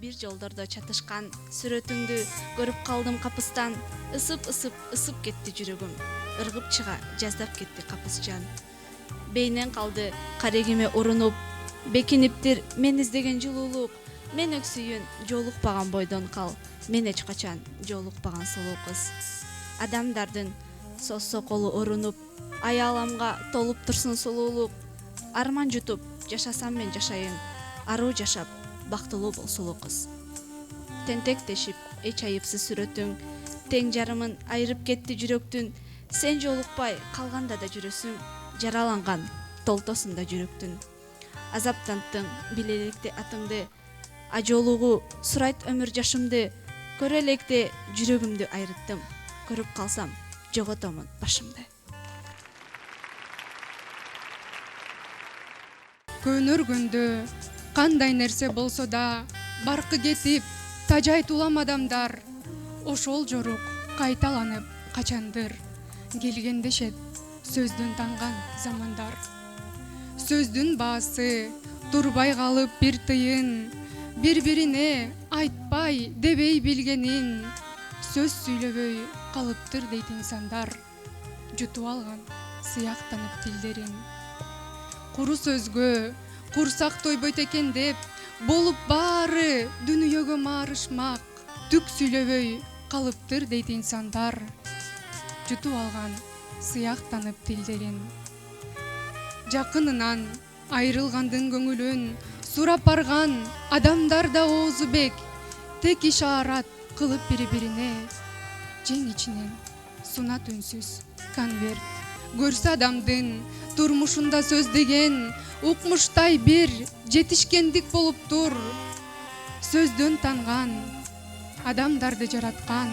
бир жолдордо чатышкан сүрөтүңдү көрүп калдым капыстан. Ысып кетти жүрөгүм, ыргып чыга жаздап кетти капысжан. Бейнен калды карегиме урунуп, бекиниптир мен издеген жылуулук. Мен өксүйүн жолукпаган бойдон кал, мен эч качан жолукпаган сулуу кыз. Адамдардын сосо колу урунуп, аяламга толуп турсун сулуулук. Арман жутуп жашасам мен жашайын, аруу жашап бактылуу болсулуу кыз. Тентектешип эч айыпсыз сүрөтүң, тең жарымын айырып кетти жүрөктүн. Сен жолукпай калганда да жүрөсүң, жараланган толтосунда жүрөктүн. Азаптанттың биле электе атыңды, ажолугу сурайт өмүр жашымды. Көрө электе жүрөгүмдү айрыттым, көрүп калсам жоготомун башымды. Көнөргөндө кандай нерсе болсо да баркы кетип тажайт улам адамдар. Ошол жорук кайталанып качандыр, келгендешет сөздөн танган замандар. Сөздүн баасы турбай калып бир тыйын, бири-бирине айтпай дебей билгенин. Сөз сүйлөбөй калыптыр дейт инсандар, жутуп алган сыяктанып тилдерин. Куру сөзгө курсак тойбойт экен деп, болуп баары дүнүйөгө маарышмак. Түк сүйлөбөй калыптыр дейт инсандар, жутуп алган сыяктанып тилдерин. Жакынынан айрылгандын көңүлүн сурап барган адамдар да оозу бек, тек ишарат кылып бири-бирине. Жең ичинен сунат үнсүз конверт, көрсө адамдын турмушунда сөз деген укмуштай бир жетишкендик болуптур. Сөздөн танган адамдарды жараткан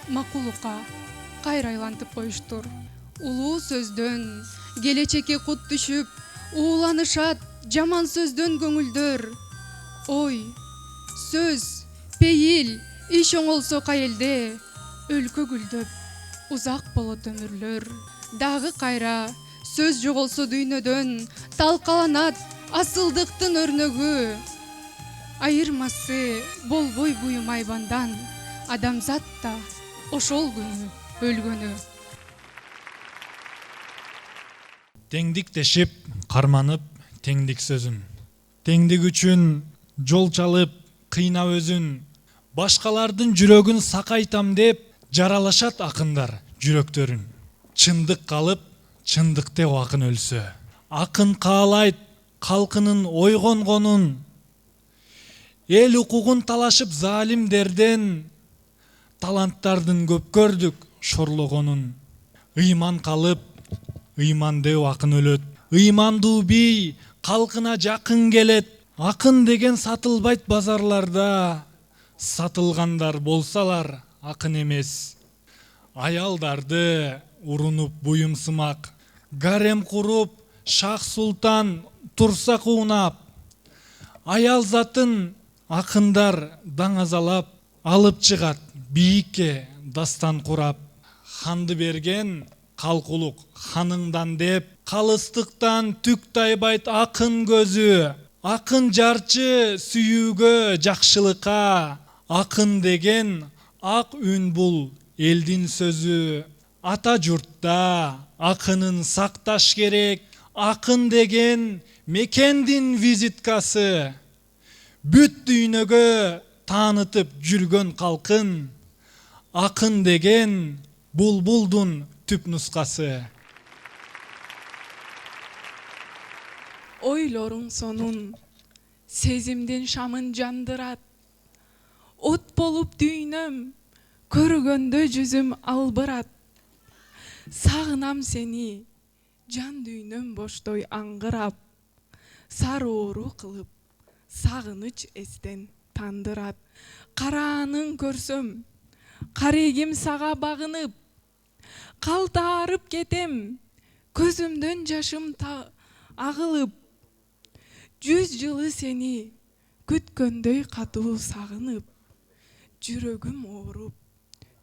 макулукка кайра айлантып коюштур. Улуу сөздөн келечекке кут түшүп, ууланышат жаман сөздөн көңүлдөр. Ой, сөз, пейил, иш оңолсо кайелде, өлкө гүлдөп узак болот өмүрлөр. Дагы кайра сөз жоголсо дүйнөдөн, талкаланат асылдыктын өрнөгү. Айырмасы болбой буюм айбандан, адамзат да ошол күнү өлгөнү. Теңдиктешип карманып теңдик сөзүн, теңдик үчүн жол чалып кыйнап өзүн, башкалардын жүрөгүн сакайтам деп жаралашат акындар жүрөктөрүн. Чындык калып чындыкте акын өлсө, акын каалайт калкынын ойгонгонун. Эл укугун талашып залимдерден, таланттардын көп көрдүк шорлогонун. Ыйман калып ыймандуу акын өлөт, ыймандуу бий калкына жакын келет. Акын деген сатылбайт базарларда, сатылгандар болсалар акын эмес. Аялдарды урунуп буюмсымак, гарем куруп шах султан турса куунап. Аял затын акындар даңазалап, алып чыгат бийикке дастан курап. Ханды берген калкулук ханыңдан деп, калыстыктан түк тайбайт акын көзү. Акын жарчы сүйүүгө, жакшылыкка. Акын деген ак үн бул элдин сөзү. Ата журтта акынын сакташ керек. Акын деген мекендин визиткасы. Бүт дүйнөгө таанытып жүргөн калкын. Акын деген булбулдун түп нускасы. Ойлоруң сонун сезимдин шамын жандырат. От болуп дүйнөм, көргөндө жүзүм албырат. Сагынам сени, жан дүйнөм боштой аңгырап. Сароору кылып, сагыныч эстен тандырат. Караанын көрсөм, карегим сага багынып. Калтаарып кетем, көзүмдөн жашым агылып. 100 жылы сени күткөндөй катуу сагынып. Жүрөгүм ооруп,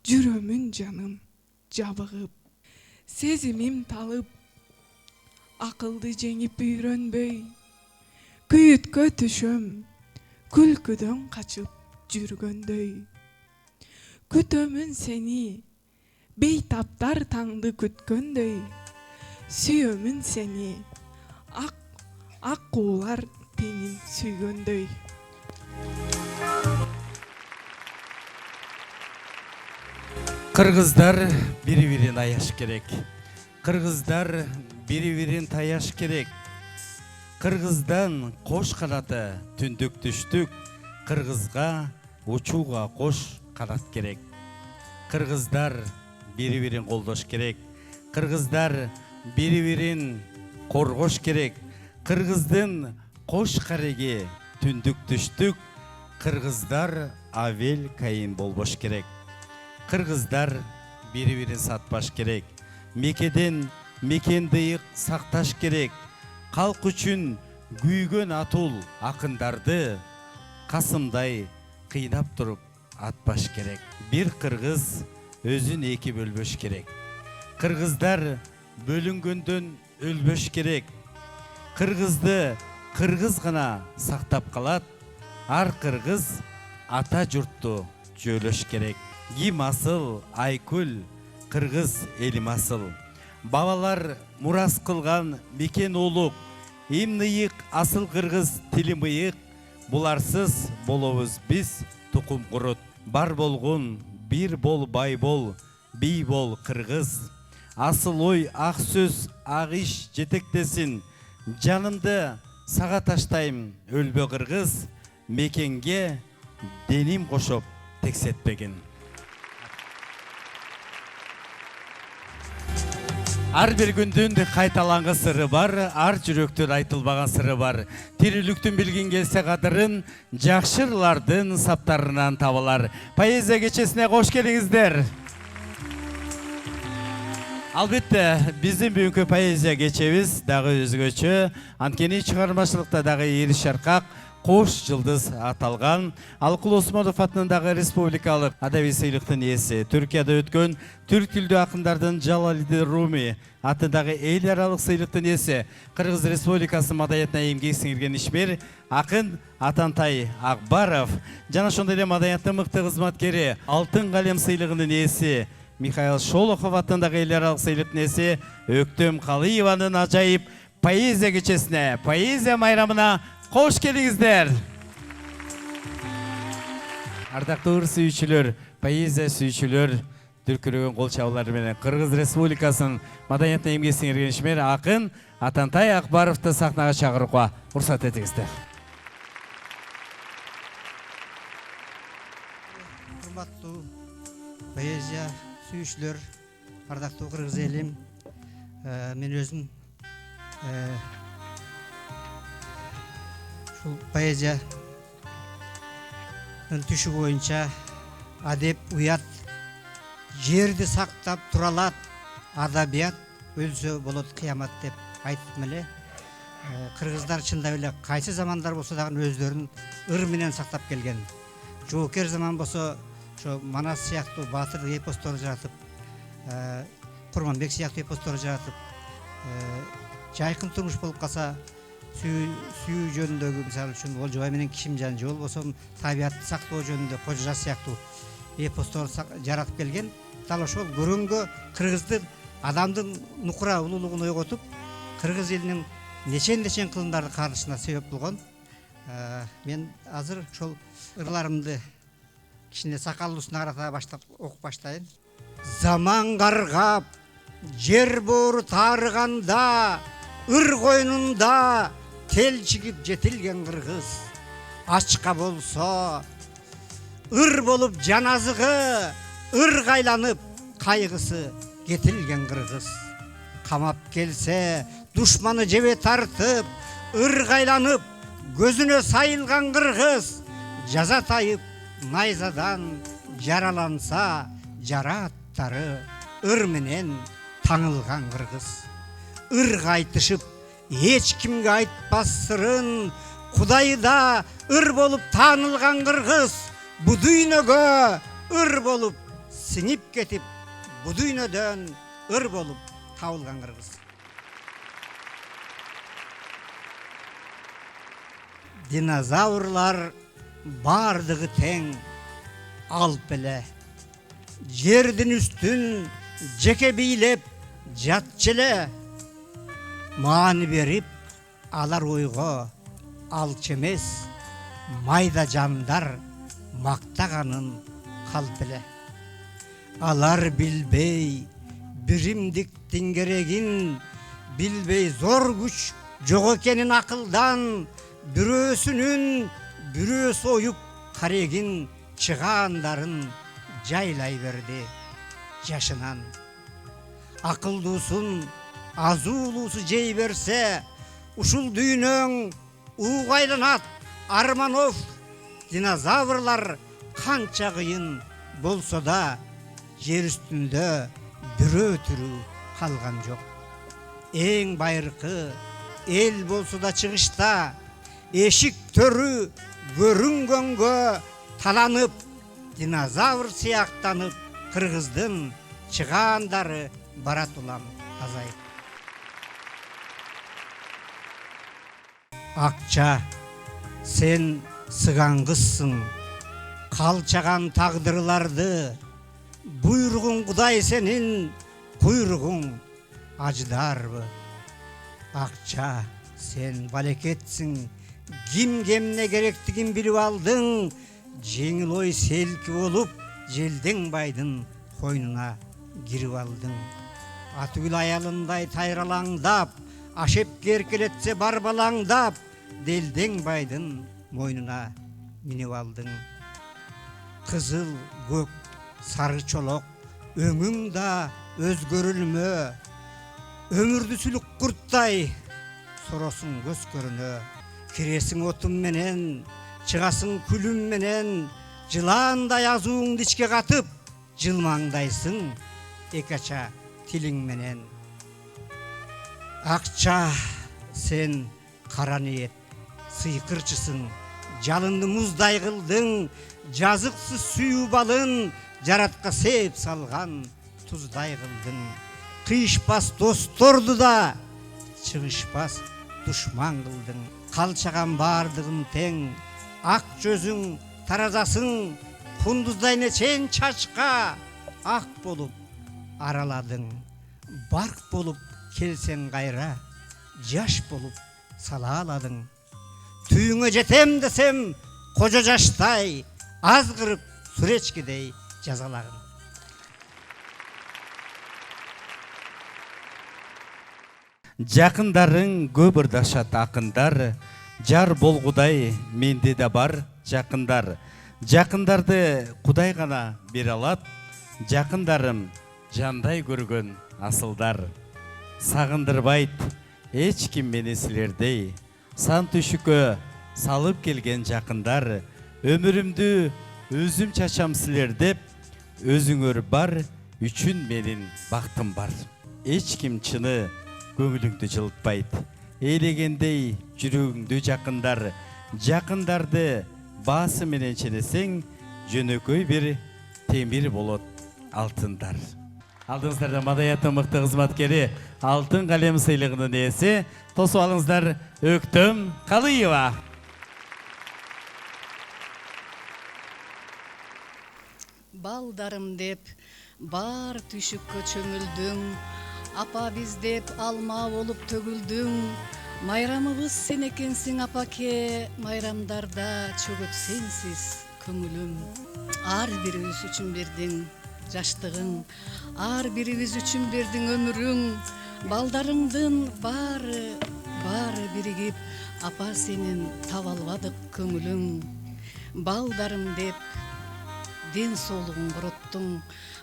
жүрөмүн жаным жабыгып. Сезимим талып, акылды жеңип үйрөнбөй. Күйүткө түшөм, күлкүдөн качып жүргөндөй. Күтөмүн сени бейтаптар таңды күткөндөй. Сүйөмүн сени ак куулар теңин сүйгөндөй. Кыргыздар бири-бирин аяш керек. Кыргыздар бири-бирин таяш керек. Кыргыздан кош канаты түндүк түштүк. Кыргызга учууга кош канат керек. Кыргыздар бири-бирин колдош керек. Кыргыздар бири-бирин коргош керек. Кыргыздын кош кареги түндүк түштүк. Кыргыздар авел кайын болбош керек. Кыргыздар бири-бирин сатпаш керек. Мекеден мекендейик сакташ керек. Калк үчүн күйгөн атул акындарды касымдай кыйнап туруп атпаш керек. Бир кыргыз өзүн эки бөлбөш керек. Кыргыздар бөлүнгөндөн өлбөш керек. Кыргызды кыргыз гана сактап калат. Ар кыргыз ата журтту жөөлөш керек. Ким асыл Айкүл, кыргыз элим асыл. Бабалар мурас кылган мекен улук. Эм ыйык асыл кыргыз тилим ыйык. Буларсыз болобуз биз тукум курут. Бар болгон бир бол, бай бол, бий бол кыргыз. Асыл ой ак сөз ак иш жетектесин. Жанымды сага таштайм өлбө кыргыз. Мекенге деним кошоп тексетпегин. Ар бир күндүн кайталангы сыры бар, ар жүрөктөн айтылбаган сыры бар. Тирүүлүктүн билгин келсе кадырын, жакшырлардын саптарынан табылар. Поэзия кечесине кош келиңиздер. Албетте, биздин бүгүнкү поэзия кечебиз дагы өзгөчө. Анткени чыгармачылыкта дагы эри шаркак, Кош жылдыз аталган. Алкул Осмонов атындагы республикалык адабий сыйлыктын ээси, Түркияда өткөн түрк тилдүү акындардын Жалалидин Руми атындагы эл аралык сыйлыктын ээси, Кыргыз Республикасынын маданиятына эмгек сиңирген ишмер акын Атантай Акбаров жана ошондой эле маданияттын мыкты кызматкери, Алтын калем сыйлыгынын ээси Михаил Шолохов атындагы эл аралык сыйлыктын ээси Өктөм Калыеванын ажайып поэзия кечесине, поэзия майрамына кош келиңиздер. Ардактуу ыр сүйүүчүлөр, поэзия сүйүүчүлөр, дүркүрөгөн кол чабуулар менен Кыргыз Республикасынын маданиятына эмгек сиңирген ишмер акын Атантай Акбаровду сахнага чакырууга уруксат этиңиздер. Урматтуу поэзия сүйүүчүлөр, ардактуу кыргыз элим, мен өзүм поэзия түшү боюнча адеп уят жерди сактап туралат, адабият өлсө болот кыямат деп айтып эле. Кыргыздар чындап эле кайсы замандар болсо дагы өздөрүн ыр менен сактап келген. Жоокер заман болсо ошо Манас сыяктуу баатыр эпостор жаратып, Курманбек сыяктуу эпостор жаратып, жайкын турмуш болуп калса сүйүү жөнүндөгү, мисалы үчүн Олжобай менен Кишимжан, же болбосо табиятты сактоо жөнүндө Кожожа сыяктуу эпостор жаратып келген. Дал ошол көрөнгө кыргыздын адамдын нукура улуулугун ойготуп, кыргыз элинин нечен кылымдарды карышына себеп болгон. Мен азыр ошол ырларымды кичине сакаллуусуна карата баштап окуп баштайын. Заман каргап, жер боору таарыганда, ыр койнунда тел чигип жетилген кыргыз. Ачка болсо ыр болуп жаназыгы, ыр айланып кайгысы кетилген кыргыз. Камап келсе душманы жебе тартып, ыр айланып көзүнө сайылган кыргыз. Жаза тайып найзадан жараланса, жара аттары ыр менен таңылган кыргыз. Ырга айтышып эч кимге айтпас сырын, Кудайда ыр болуп таанылган кыргыз. Бу дүйнөгө ыр болуп сиңип кетип, бу дүйнөдөн ыр болуп табылган кыргыз. Динозаврлар бардығы тең алып эле. Жердин үстүн жеке бийлеп жатчы эле. Маани берип алар ойго алчу эмес, майда жандар мактаганын калп эле. Алар билбей биримдиктин керегин, билбей зор күч жок экенин акылдан, бирөөсүнүн бирөөсү оюп карегин чыгаандарын жайлай берди жашынан. Акылдуусун азуулуусу жей берсе, ушул дүйнөң угайланат. Арманов динозаврлар канча кыйын болсо да, жер үстүндө бирөө түрү калган жок. Эң байыркы эл болсо да чыгышта, эшик төрү көрүнгөнгө таланып, динозавр сыяктанып, кыргыздын чыгаандары барат улам азайып. Акча, сен сыган кызсың, калчаган тагдырларды, буйругуң Кудай сенин, куйругуң ажыдарбы? Акча, сен балекетсиң, ким кемне керектигин билип алдың, жеңил ой селки болуп, желдең байдын койнуна кирип алдың. Атүгүл аялындай тайралаңдап, ашепке эркелетсе бар балаңдап, делдең байдын мойнуна минип алдың. Кызыл, көк, сары чолок, өңүң да өзгөрүлмө, өмүрдү сүлүк курттай соросуң көз көрүнө. Киресиң отун менен, чыгасың күлүм менен, жылаандай азууңду ичке катып, жылмаңдайсың эки ача тилиң менен. Акча, сен кара ниет сыйкырчысың, жалынды муздай кылдың, жазыксыз сүйүү балын жаратка сээп салган туздай кылдың. Кыйышпас досторду да чыгышпас душман кылдың. Калчаган бардыгын тең, ак жүзүң, таразасың, кундуздай нечен чачка ак болуп араладың. Барк болуп келсең кайра, жаш болуп сала аладың. Түйүңө жетем десем, кожо жаштай, аз кырып суречкедей жазалагын. Жакындарың көп ырдашат акындар, жар болгудай менде да бар жакындар. Жакындарды Кудай гана бере алат, жакындарым жандай көргөн асылдар. Сагындырбайт эч ким мени силердей, сан түшүккө салып келген жакындар. Өмүрүмдү өзүм чачам силер деп, өзүңөр бар үчүн менин бактым бар. Эч ким чыны көңүлүңдү жылытпайт, эйлегендей жүрөгүңдү жакындар. Жакындарды баасы менен ченесең, жөнөкөй бир темир болот алтындар. Алдыңыздарда маданияттын мыкты кызматкери, алтын калем сыйлыгынын ээси, тосуп алыңыздар, Өктөм Калыева. Балдарым деп бар түшүккө чөмүлдүң, апа биз деп алма болуп төгүлдүң. Майрамыбыз сен экенсиң апаке, майрамдарда чөгөт сенсиз көңүлүм. Ар бирибиз үчүн бердиң жаштыгың, ар бирибиз үчүн бердиң өмүрүң. Балдарыңдын баары биригип, апа сенин таба албадык көңүлүң. Балдарым деп ден соолугун короттуң,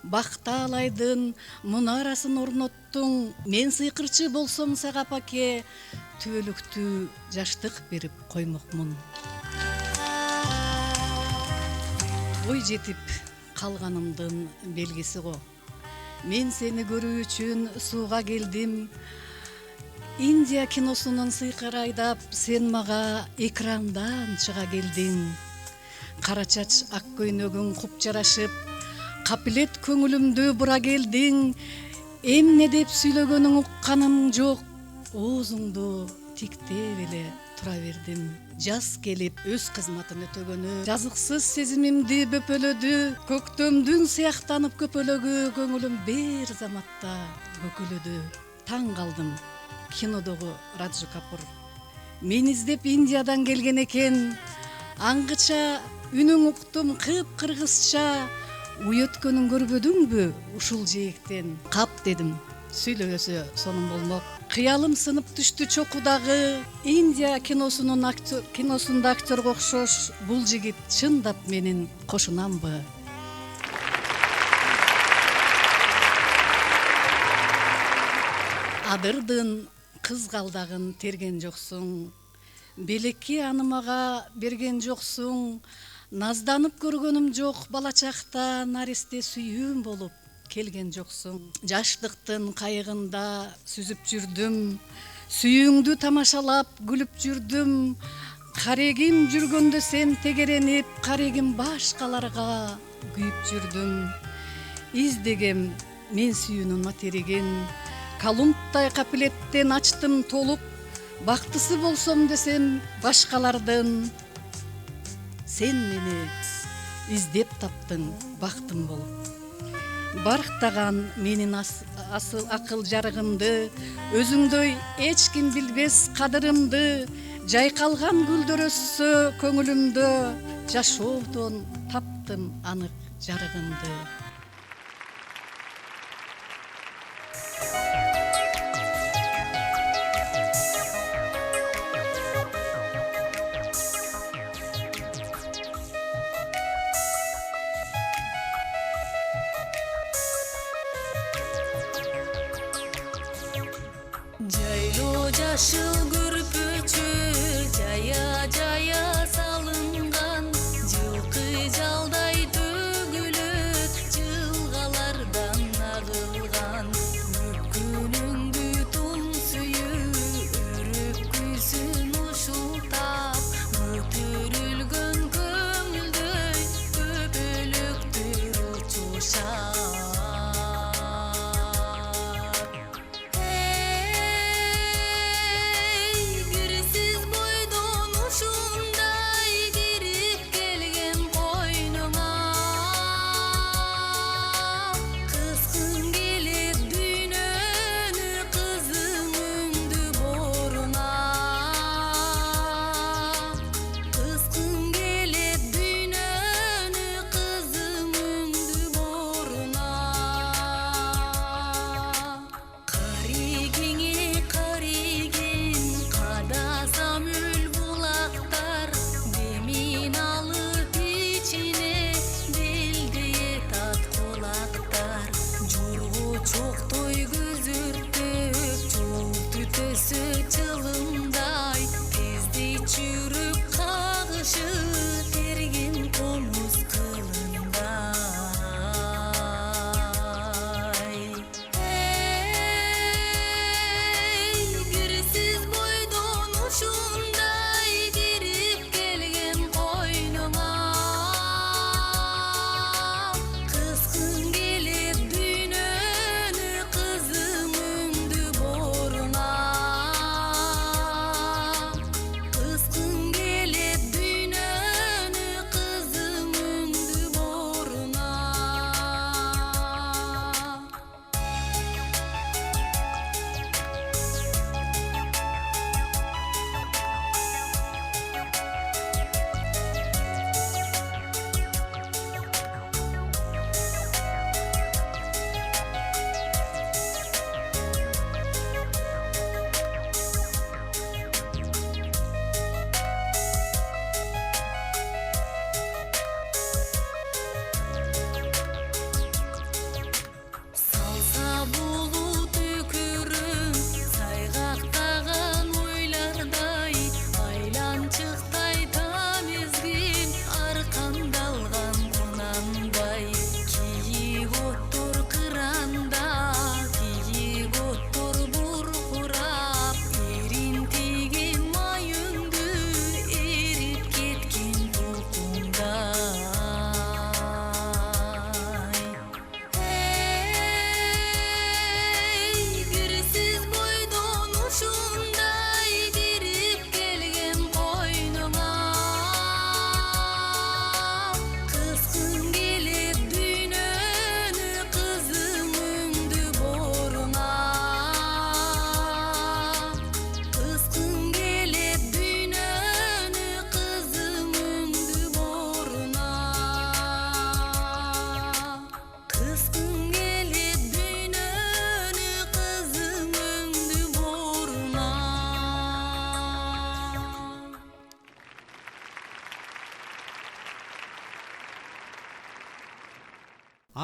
бактаалайдын мунарасын орноттуң. Мен сыйкырчы болсом сага апаке, түбөлүктүү жаштык берип коймокмун. Ой жетип калганымдын белгиси го. Мен сени көрүү үчүн сууга келдим. Индия киносунун сыйкыр айдап, сен мага экрандан чыга келдиң. Кара чач ак көйнөгүң куп жарашып, капилет көңүлүмдү бура келдиң. Эмне деп сүйлөгөнүң укканым жок, оозуңду тиктеп эле тура бердим. жаз келип өз кызматын өтөгөнү, жазыксыз сезимимди бөпөлөдү, көктөмдүн сыяктанып көпөлөгү, көңүлүм бир заматта көкөлөдү. Таң калдым кинодогу Раджу Капур мени издеп Индиядан келген экен. Аңгыча үнүң уктум кыпкыргызча, уй өткөнүн көрбөдүңбү ушул жээктен? Кап дедим, сүйлөбөсө сонун болмок. Кыялым сынып түштү чокудагы, Индия киносунда актерге окшош бул жигит чындап менин кошунамбы? Адырдын кыз калдагын терген жоксуң, белекке аны мага берген жоксуң. Назданып көргөнүм жок бала чакта, наристе сүйүүм болуп келген жоксуң. Жаштыктын кайыгында сүзүп жүрдүм, сүйүүңдү тамашалап күлүп жүрдүм. Карегим жүргөндө сен тегеренип, карегим башкаларга күйүп жүрдүм. Издегем мен сүйүүнүн материгин, Колумбтай капилеттен ачтым толуп. Бактысы болсом десем башкалардын, сен мени издеп таптың бактым болуп. Барктаган менин асыл акыл жарыгымды, өзүңдөй эч ким билбес кадырымды. Жайкалган гүлдөр өссө көңүлүмдө, жашоодон таптым анык жарыгымды. Жайлоо жашыл көрпөчү жая жая салынган, жылкы жалдай төгүлөт, жылгалардан агылган. Өпкөнүңдү тун сүйүү, өрүп күйсүн ушултап, көтөрүлгөн көңүлдөй көбөлөктөр учушат.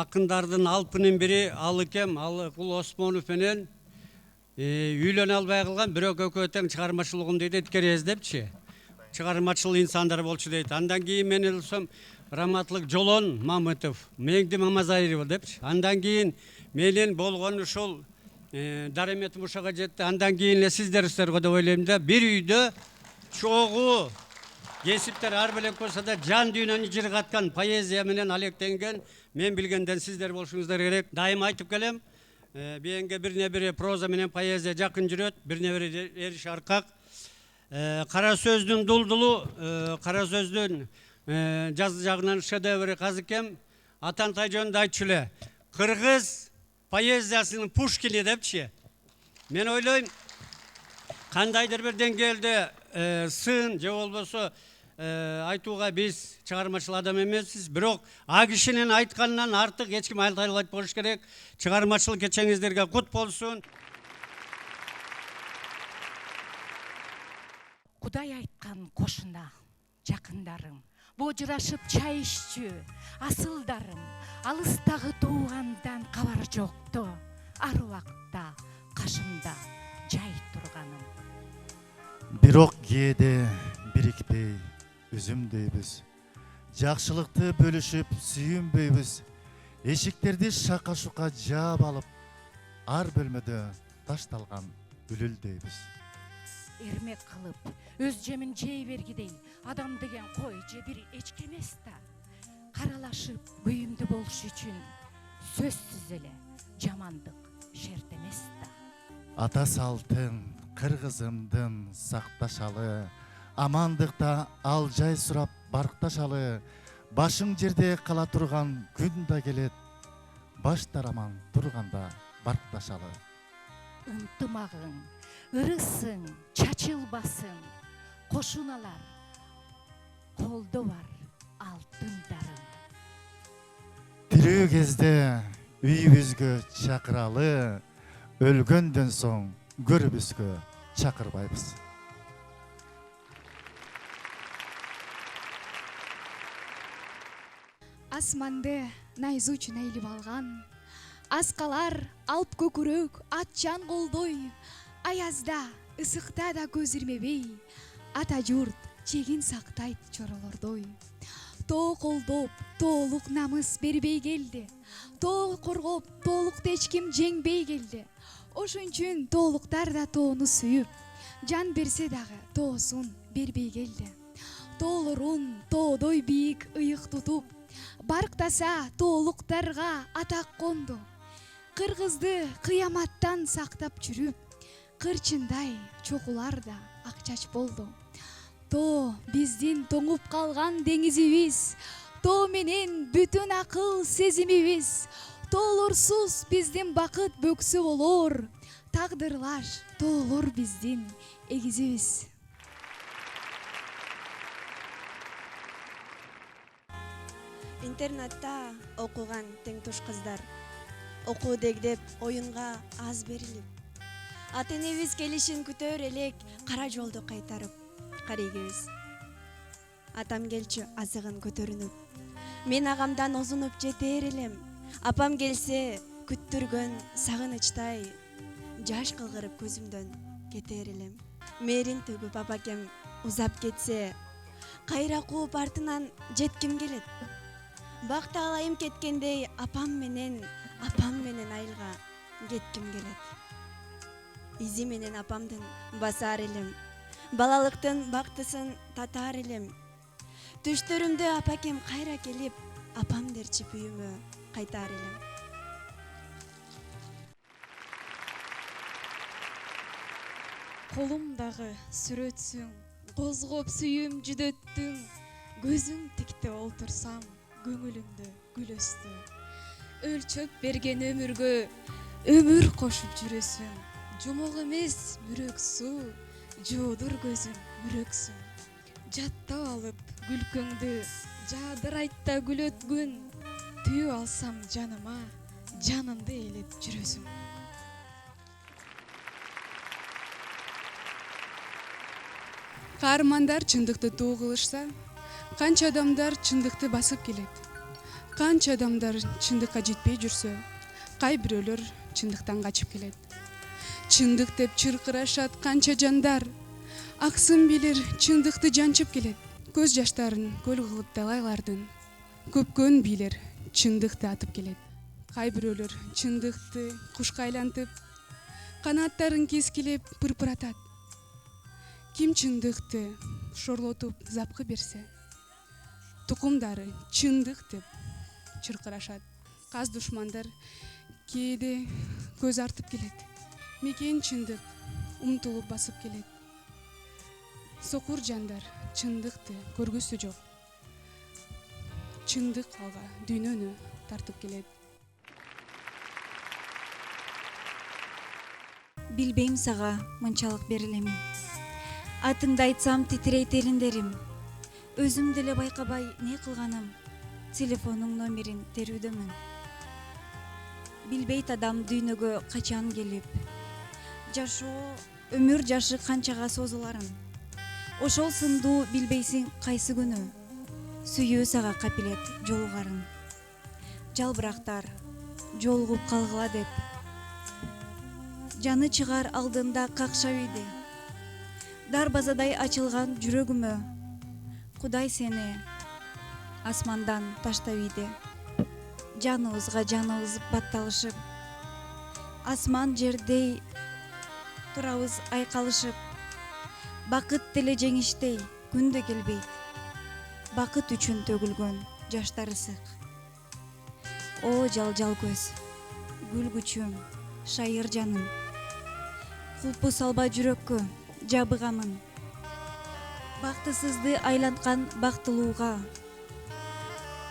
акындардын алпынын бири ал экем, Алыкул Осмонов менен үйлөнө албай калган, бирок экөө тең чыгармачылыгын дейт эткеребиз депчи. Чыгармачыл инсандар болчу дейт. Андан кийин мен элсем раматлык Жолон Мамытов, Меңди Мамазайрова депчи. Андан кийин менен болгон ушул дареметим ушага жетти. Андан кийин эле сиздерге деп ойлойм да, бир үйдө чогуу кесиптер ар белек болсо да жан дүйнөнү жыргаткан поэзия менен алектенген мен билгенден сиздер болушуңуздар керек. Дайым айтып келем, бенге бирине бири проза менен поэзия жакын жүрөт, бирине бири эриш аркак. Кара сөздүн дулдулу, кара сөздүн жаз жагынан шедеври Казыкем Атантай жөнүндө айтчу эле. Кыргыз поэзиясынын Пушкини депчи. Мен ойлойм, кандайдыр бир деңгээлде сын же болбосо айтууга биз чыгармачыл адам эмеспиз, бирок а кишинин айтканынан артык эч ким айта албайт болуш керек. Чыгармачылык кечеңиздерге кут болсун. Кудай айткан кошуна жакындарым, божурашып чай иччү асылдарым, алыстагы туугандан кабар жокту, ар убакта кашымда жай турганым. Бирок кээде бирикпей үзүмдөйбүз, жакшылыкты бөлүшүп сүйүнбөйбүз, эшиктерди шака шука жаап алып, ар бөлмөдө ташталган үлүлдөйбүз. Эрмек кылып, өз жемин жей бергидей, адам деген кой же бир эчки эмес да. Каралашып, күйүмдүү болуш үчүн сөзсүз эле жамандык шерт эмес да. Ата салтын, кыргызымдын сакташалы, амандыкта ал жай сурап баркташалы, башың жерде кала турган күн да келет, баш тараман турганда баркташалы. Ынтымагың, ырысың, чачылбасын, кошуналар, колдо бар алтындарым. Тирүү кезде үйүбүзгө чакыралы, өлгөндөн соң көрүбүзгө чакырбайбыз. Асманды найзучун эйлип алган, аскалар алп көкүрөк атчан колдой, аязда ысыкта да көз ирмебей, ата журт чегин сактайт чоролордой. Тоо колдоп, тоолук намыс бербей келди, тоо коргоп, тоолукту эч ким жеңбей келди. Ошон үчүн тоолуктар да тоону сүйүп, жан берсе дагы тоосун бербей келди. Тоолорун тоодой бийик ыйык тутуп, барктаса тоолуктарга атак конду. Кыргызды кыяматтан сактап жүрүп, кырчындай чокулар да акчач болду. Тоо биздин тоңуп калган деңизибиз, тоо менен бүтүн акыл сезимибиз. Тоолорсуз биздин бакыт бөксө болор, тагдырлаш тоолор биздин эгизибиз. Интернатта окуган тең туш кыздар, окуу дегдеп оюнга аз берилип, ата энебиз келишин күтөр элек кара жолду кайтарып карайбыз. Атам келчү азыгын көтөрүнүп, мен агамдан озунуп жетер элем. Апам келсе күттүргөн сагынычтай, жаш кылгырып көзүмдөн кетер элем. Мерин төгүп апакем узап кетсе, кайра кууп артынан жетким келет. Бакта алайым кеткендей апам менен айылга кетким келет. Изи менен апамдын басар элем, балалыктын бактысын татар элем. Түштөрүмдө апакем кайра келип, апам дерчип үйүмө кайтар элем. Колумдагы сүрөтсүң, козгоп сүйүм жүдөттүң, көзүң тикте олтурсам, көңүлүмдө гүл өстү. Өлчөп берген өмүргө өмүр кошуп жүрөсүң, жумок эмес мүрөк суу, жуудур көзүң мүрөксүң. Жаттап алып күлкөңдү, жаадырайт да күлөт күн, түйүп алсам жаныма, жанымды ээлеп жүрөсүң. Каармандар чындыкты туу кылышса, канча адамдар чындыкты басып келет. Канча адамдар чындыкка жетпей жүрсө, кай бирөөлөр чындыктан качып келет. Чындык деп чыркырашат канча жандар, аксын билер чындыкты жанчып келет. Көз жаштарын көл кылып далайлардын, көпкөн билер чындыкты атып келет. Кай бирөөлөр чындыкты кушка айлантып, канаттарын кескилеп пырпыратат. Ким чындыкты шорлотуп запкы берсе, тукумдары чындык деп чыркырашат. Каз душмандар кээде көз артып келет. Мекен чындык умтулуп басып келет. Сокур жандар чындыкты көргүсү жок. Чындык алга дүйнөнү тартып келет. Билбейм сага мынчалык берилемин. Атыңды айтсам титирейт элиндерим. Өзүм деле байкабай не кылганым, телефонуң номерин терүүдөмүн. Билбейт адам дүйнөгө качан келип, жашоо өмүр жашы канчага созуларын. Ошол сындуу билбейсиң кайсы күнү, сүйүү сага капилет жолугарын. Жалбырактар жолугуп калгыла деп, жаны чыгар алдында какшап иди. Дарбазадай ачылган жүрөгүмө, Кудай сени асмандан таштап иди. Жаныбызга жаныбыз батталышып, асман жердей турабыз айкалышып. Бакыт деле жеңиштей күндө келбейт, бакыт үчүн төгүлгөн жаштар ысык. О жал көз, гүл күчүм, шайыр жаным, кулпу салба жүрөккө жабыгамын. Бактысызды айланткан бактылууга,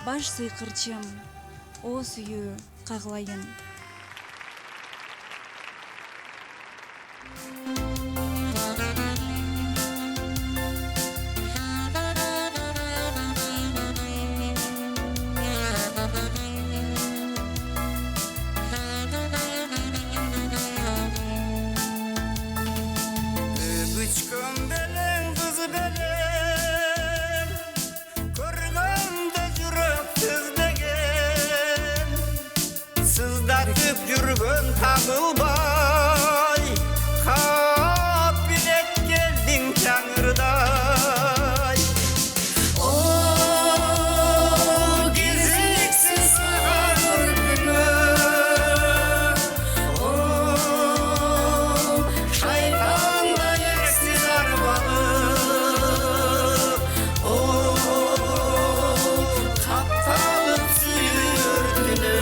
баш сыйкырчым, о сүйүү кагылайын. Yürgün tağılbay, kabinet geldin Tanrı'day. O gizliksiz sığar günü, o şeytanla yeksiz arbalı, o kaptalık sürtünü.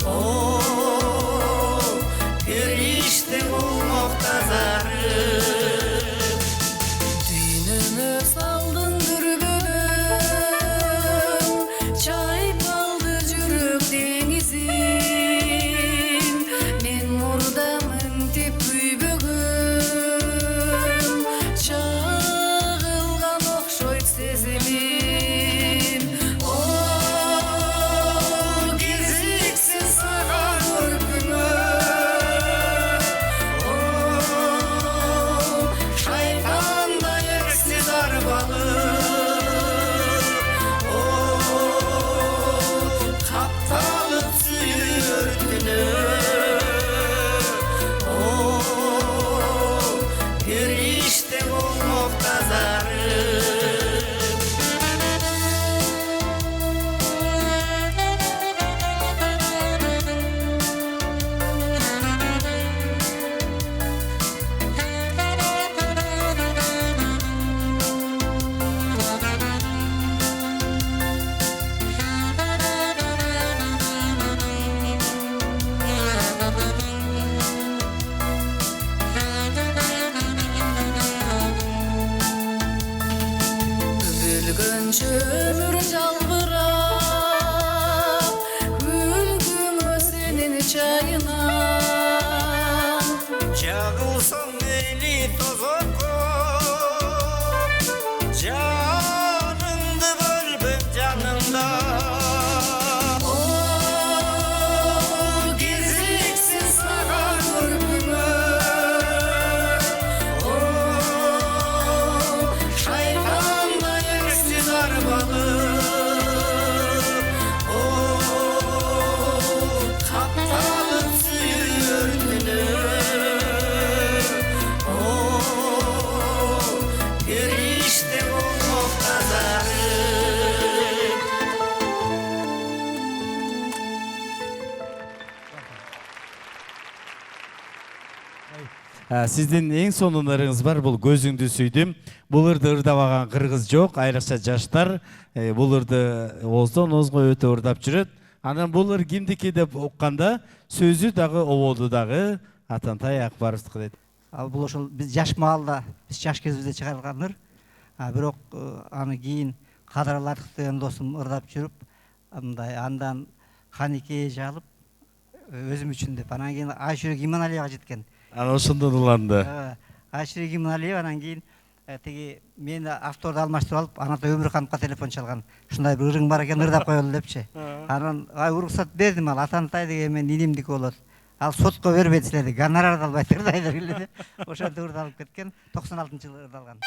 Oh Сиздин эң сонун ырыңыз бар, бул көзүңдү сүйдүм. Бул ырды ырдабаган кыргыз жок, айрыкча жаштар бул ырды ооздон оозго өтө ырдап жүрөт. Анан бул ыр кимдики деп укканда сөзү дагы ободу дагы Атантай Акбаровдуку дейт. Ал бул ошол биз жаш маалда, биз жаш кезибизде чыгарылган ыр. Бирок аны кийин Кадырладык деген досум ырдап жүрүп, андан Ханике жалып өзүм үчүн деп, анан кийин Айшүрек Иманалиевага жеткен. Анан ошондон уланды. Айшүрек Иманалиева анан кийин тиги мени авторду алмаштырып алып, Анатолий Өмүрхановго телефон чалган. Ушундай бир ырың бар экен, ырдап коелу депчи. Анан уруксат бердим, ал Атантай деген мен инимдики болот. Ал сотко бербейт силерди, гонорар да албайт ырдайлар эле. Ошентип ырдалып кеткен, 96-жылы ырдалган.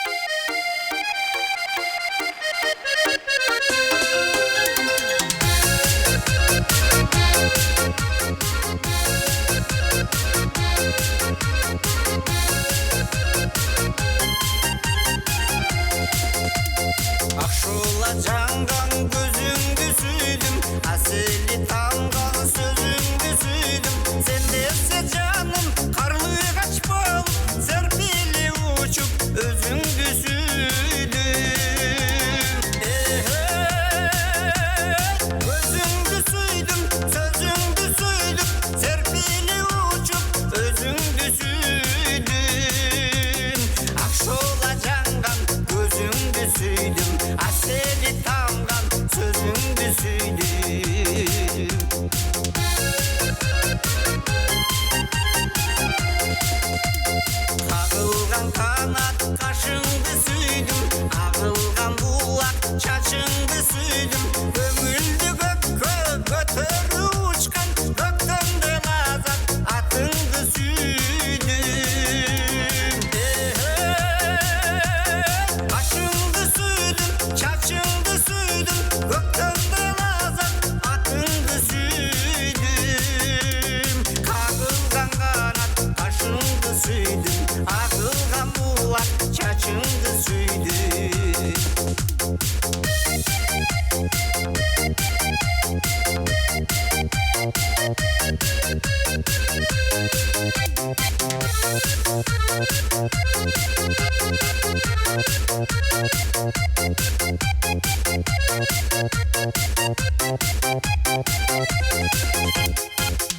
Акшула жанган көзүңдү сүйдүм, асели танган сөзүңдү сүйдүм. Сен десе жаным карлы качпол, серпили учуп өзүңдү сүйдүм. Көзүңдү сүйдүм, сөзүңдү сүйдүм, серпили учуп өзүңдү сүйдүм. Акшула жанган көзүңдү сүйдүм, асели тамган сөзүңдү сүйдүм. Кагылган канат кашыңды сүйдүм, агылган булак чачыңды сүйдүм. Көңүлдү көккө көтөрүп учкан, көктөмдө лазат атыңды сүйдүм. Кашыңды сүйдүм, чачыңды сүйдүм, көктөмдө лазат атыңды сүйдүм. Кагылган канат кашыңды сүйдүм, агылган булак чачыңды сүйдүм.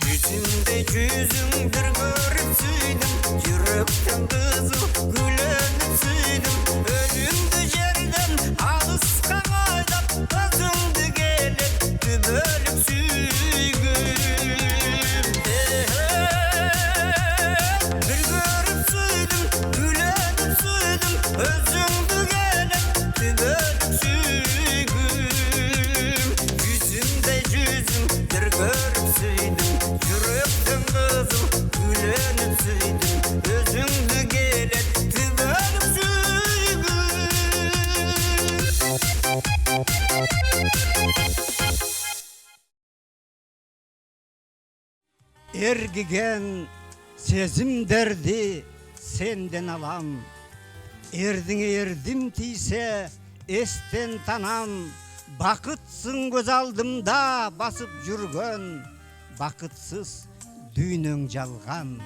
Yüzünde yüzüngdür görüp süydüm, жүрөктөн кызыл гүлөнүп сүйдүм. Өлүмдү жерден алыскан айдап, өзүңдү келип түбөлүп сүйгүм. Бир көрүп сүйдүм, гүлөнүп сүйдүм, өзүңдү келип түбөлүп сүйгүм. Yüzүмдө жүзүңдүр көрүп сүйдүм, жүрөктөн кызыл гүлөнүп сүйдүм, өзүңдү келип түбөлүп сүйгүм. Эргиген сезимдерди сенден алам, эрдиңе эрдим тийсе эстен танам. Бакытсың көз алдымда басып жүргөн, бакытсыз дүйнөң жалган,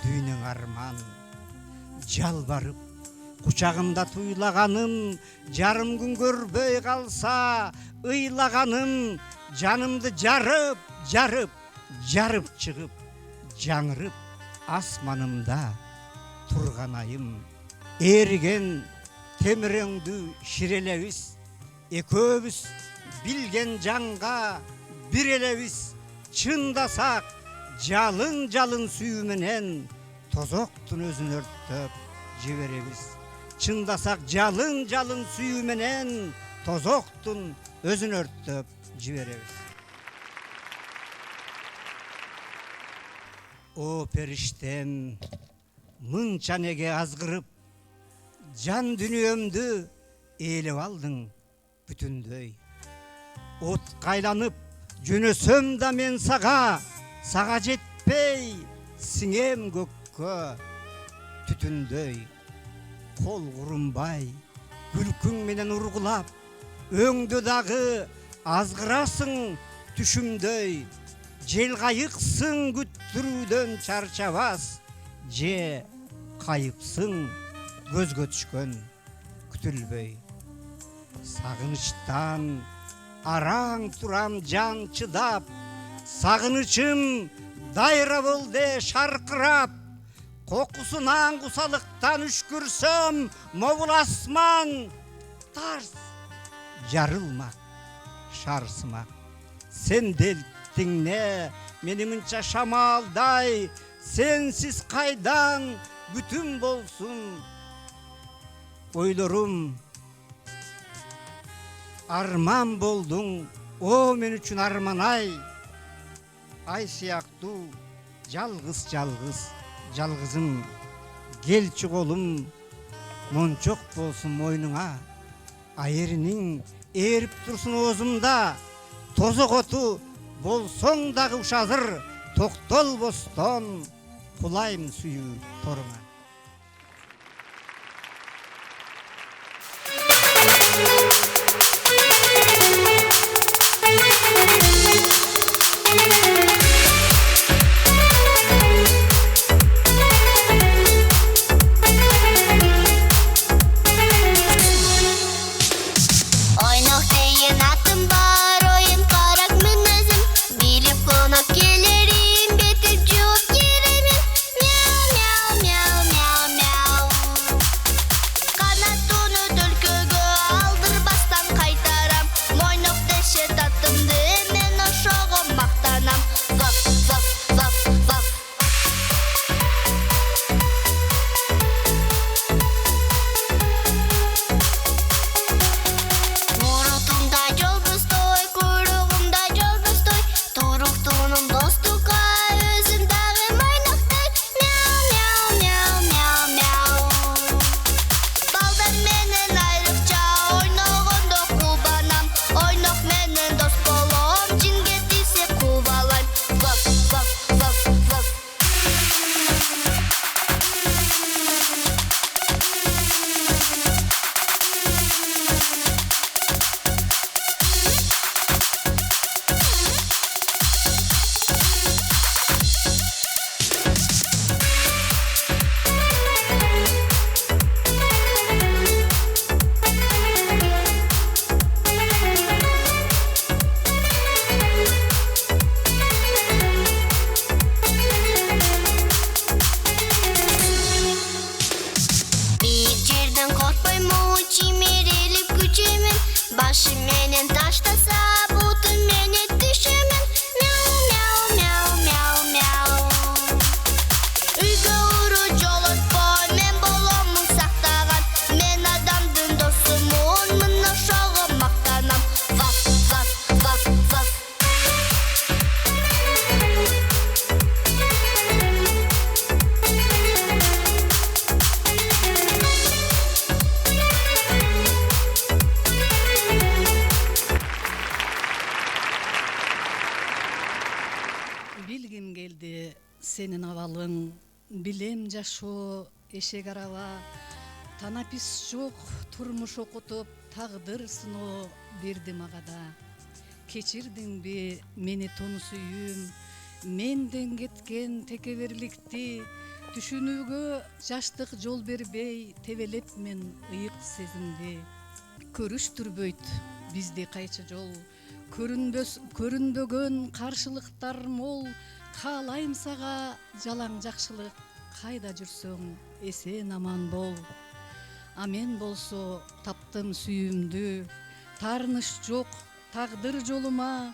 дүйнөң арман. Жалбарып кучагымда туйлаганым, жарым күн көрбөй калса ыйлаганым. Жанымды жарып, жарып, жарып чыгып, жаңырып асманымда турган айым. Эриген темиреңдү ширелебиз, экөөбүз билген жанга бир элебиз. Чындасак жалын жалын сүйүү менен тозоктун өзүн өрттөп жиберебиз. Чындасак жалын жалын сүйүү менен тозоктун өзүн өрттөп жиберебиз. О периштем, мынча неге азгырып, жан дүниөмдү ээлеп алдың бүтүндөй. От кайланып жөнөсөм да мен сага, сага жетпей сиңем көккө түтүндөй. Кол курумбай күлкүң менен ургулап, өңдү дагы азгырасың түшүмдөй. Жел кайыксың күттүрүүдөн чарчабас, же кайыпсың көзгө түшкөн күтүлбөй. Сагынычтан араң турам жан чыдап, сагынычым дайра болду шаркырап. Кокусунан кусалыктан үшкүрсөм, могул асман тарс жарылмак шарсымак. Сен делтиңне мени мынча шамалдай, сенсиз кайдан бүтүн болсун ойлорум. Арман болдуң, о мен үчүн арман ай сыяктуу жалгыз жалгызым. Келчи колум мончок болсун мойнуңа, айыриниң эрип турсун оозумда. Тозок оту болсоң дагы ушазыр, токтолбостон кулайм сүйүү торуңа. Ойнок деген атым бар, ойын карак мүнөзүм. Билип конок келерим, бетип жууп керемин. Мяу, мяу, мяу, мяу, мяу. Канатууну төлкөгө алдырбастан кайтарам. Мойнок деше татымды, мен ошого мактанам. Вап, вап, вап, вап. Мурутумда жолдостой, куйругумда жолдостой. Туруктуунум достукка, өзүм дагы мойноктой. Мяу, мяу, мяу, мяу, мяу. Балдар менен айрыкча ойногондо кубанам. Ойнок менен дос болом, жинге тийсе кубалайм. Вап, вап, вап, вап. Бийик жерден коркпоймун, чимирилип күчөмүн. Башым менен таштаса, бутум менен түшөмүн. Мяу, мяу, мяу, мяу, мяу. Үйгө уру жолотпой, мен боломун сактаган. Мен адамдын досумун, мын ошого мактанам. Вап, вап, вап, вап. Билгим келди сенин абалың, билем жашоо эшек араба. Танапис жок, турмуш окутуп, тагдыр сыноо берди мага да. Кечирдиңби мени тону сүйүүм, менден кеткен текеберликти. Түшүнүүгө жаштык жол бербей, тебелеп мен ыйык сезимди. Көрүштүрбөйт бизди кайчы жол, көрүнбөгөн каршылыктар мол. Каалайм сага жалаң жакшылык, кайда жүрсөң эсен аман бол. А мен болсо таптым сүйүүмдү, таарыныш жок тагдыр жолума.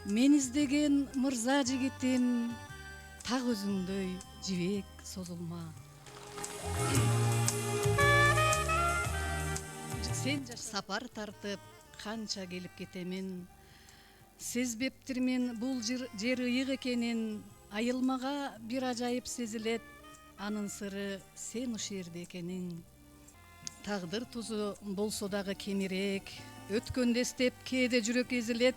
Мен издеген мырза жигитим, так өзүңдөй жибек созулма. Сен сапар тартып канча келип кетемин. Сезбептирмин бул жер ыйык экенин. Айылмага бир ажайып сезилет, анын сыры сен ушул жерде экениң. Тагдыр тузу болсо дагы кемирээк, өткөндө эстеп кээде жүрөк эзилет.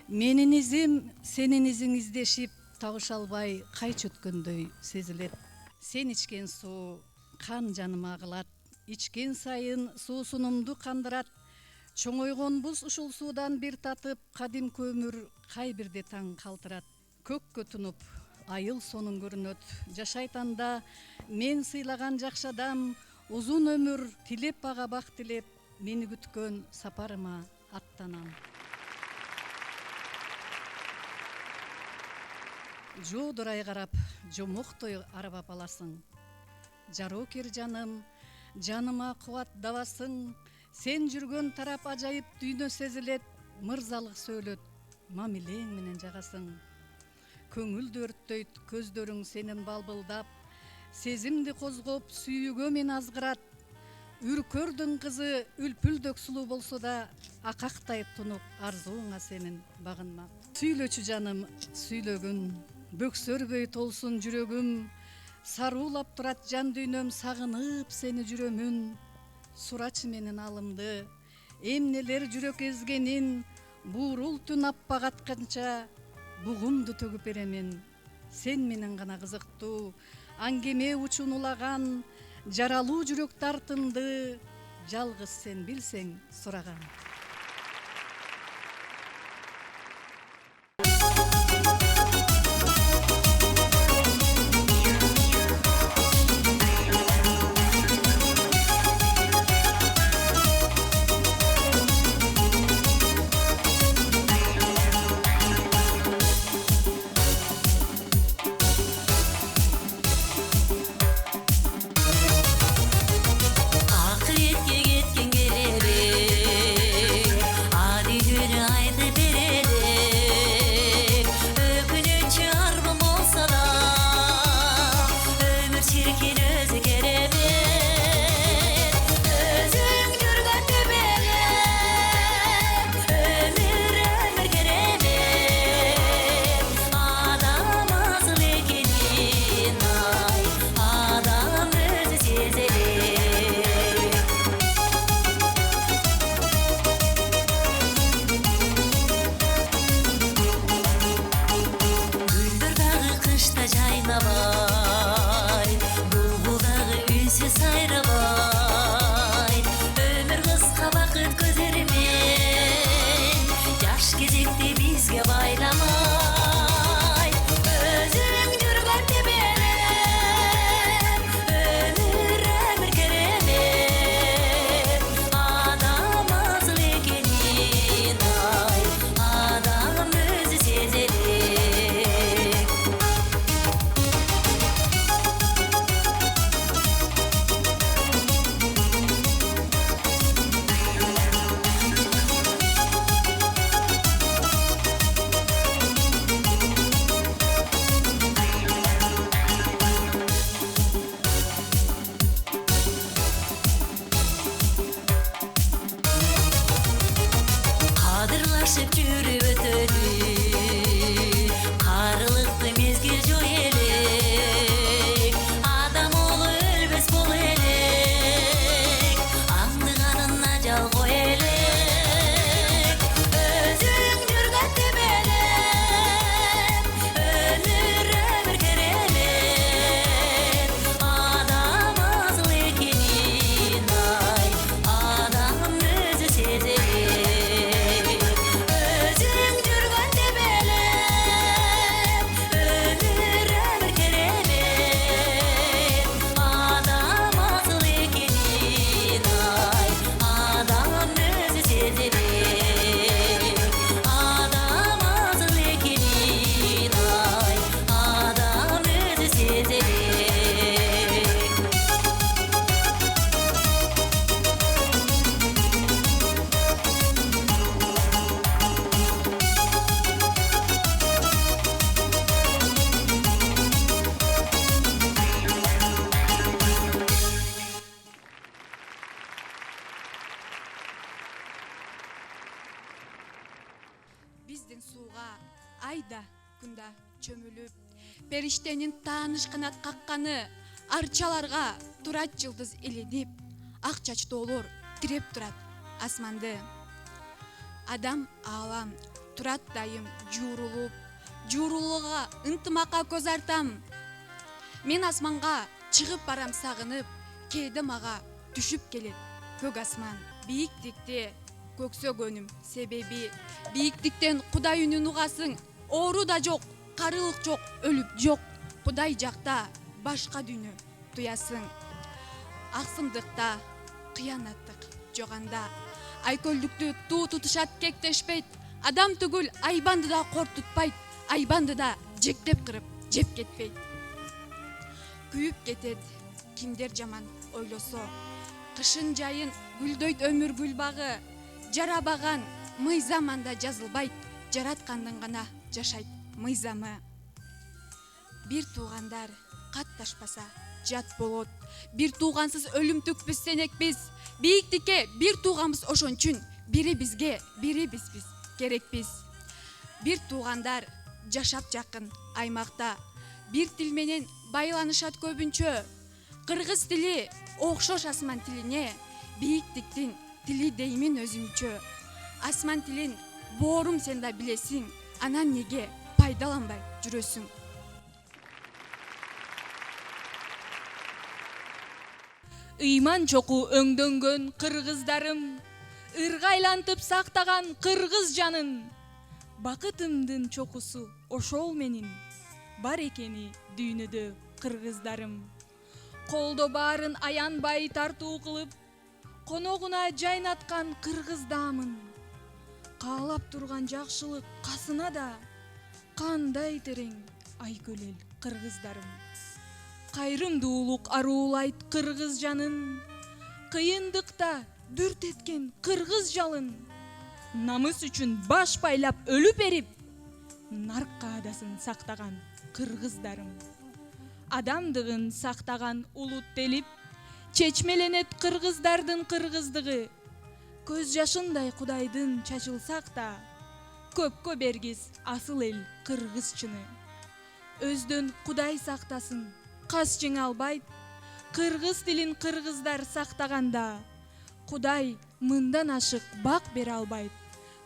Менин изим сенин изиң издешип, табыша албай кайчы өткөндөй сезилет. Сен ичкен суу кан жаныма агылат, ичкен сайын суусунумду кандырат. Чоңойгонбуз ушул суудан бир татып, кадимки өмүр кай бирде таң калтырат. Көккө тунуп айыл сонун көрүнөт. Жашайтанда мен сыйлаган жакшы адам узун өмүр тилеп ага бак тилеп, мени күткөн сапарыма аттанам. Жоодурай карап, жомоктой арбап аласың. Жарокер жаным, жаныма кубат дабасың. Сен жүргөн тарап ажайып дүйнө сезилет, мырзалык сөйлөт, мамилең менен жагасың. Көңүлдү өрттөйт көздөрүң сенин балбылдап, сезимди козгоп сүйүүгө мен азгырат. Үркөрдүн кызы үлпүлдөк сулуу болсо да, акактай тунуп арзууңа сенин багынмак. Сүйлөчү жаным, сүйлөгүн, бөксөрбөй толсун жүрөгүм. Сарулап турат жан дүйнөм, сагынып сени жүрөмүн. Сурачы менин алымды, эмнелер жүрөк эзгенин. Буурул түн аппак атканча, бугумду төгүп беремин. Сен менен гана кызыктуу, аңгеме учун улаган. Жаралуу жүрөк тартынды, жалгыз сен билсең сураган. биздин сууга айда күндө чөмүлүп, периштенин тааныш канат какканы, арчаларга турат жылдыз илинип, ак чачтоолор тиреп турат асманды. Адам аалам турат дайым жуурулуп, жуурулууга ынтымакка көз артам. Мен асманга чыгып барам сагынып, кээде мага түшүп келет көк асман. Бийиктикте көксөгөнүм себеби, бийиктиктен Кудай үнүн угасың, оору да жок, карылык жок, өлүп жок. Кудай жакта башка дүйнө туясың. Аксымдыкта, кыянаттык жоганда, айкөлдүктү туу тутушат кектешпейт. Адам түгүл айбанды да кортутпайт, айбанды да жектеп кырып жеп кетпейт. Күйүп кетет кимдер жаман ойлосо, кышын жайын гүлдөйт өмүр гүл багы. Жарабаган мыйзаманда жазылбайт, жараткандын гана жашайт мыйзамы. Бир туугандар катташпаса жат болот. Бир туугансыз өлүмтүкпүз сенекпиз. Бийиктикке бир тууганбыз ошон үчүн бири бизге, бири бизбиз керекпиз. Бир туугандар жашап жакын аймакта, бир тил менен байланышат көбүнчө. Кыргыз тили окшош асман тилине, бийиктиктин тили деймин өзүмчө. Асман тилин боорум сен да билесиң, анан неге пайдаланбай жүрөсүң? Ыйман чоку өңдөнгөн кыргыздарым, ыргайлантып сактаган кыргыз жанын. Бакытымдын чокусу ошол менин, бар экени дүйнөдө кыргыздарым. Колдо баарын аянбай тартуу кылып, коногуна жайнаткан кыргыздаамын. Каалап турган жакшылык касына да, кандай терең айкөл эл кыргыздарым. Кайрымдуулук аруулайт кыргыз жанын, кыйындыкта дүрт эткен кыргыз жалын. Намыс үчүн баш байлап өлүп берип, нарк каадасын сактаган кыргыздарым. Адамдыгын сактаган улут делип, чечмеленет кыргыздардын кыргыздыгы. Көз жашындай Кудайдын чачылсак да, көпкө бергиз асыл эл кыргыз чыны. Өздөн Кудай сактасын, кас жеңе албайт, кыргыз тилин кыргыздар сактаганда. Кудай мындан ашык бак бере албайт.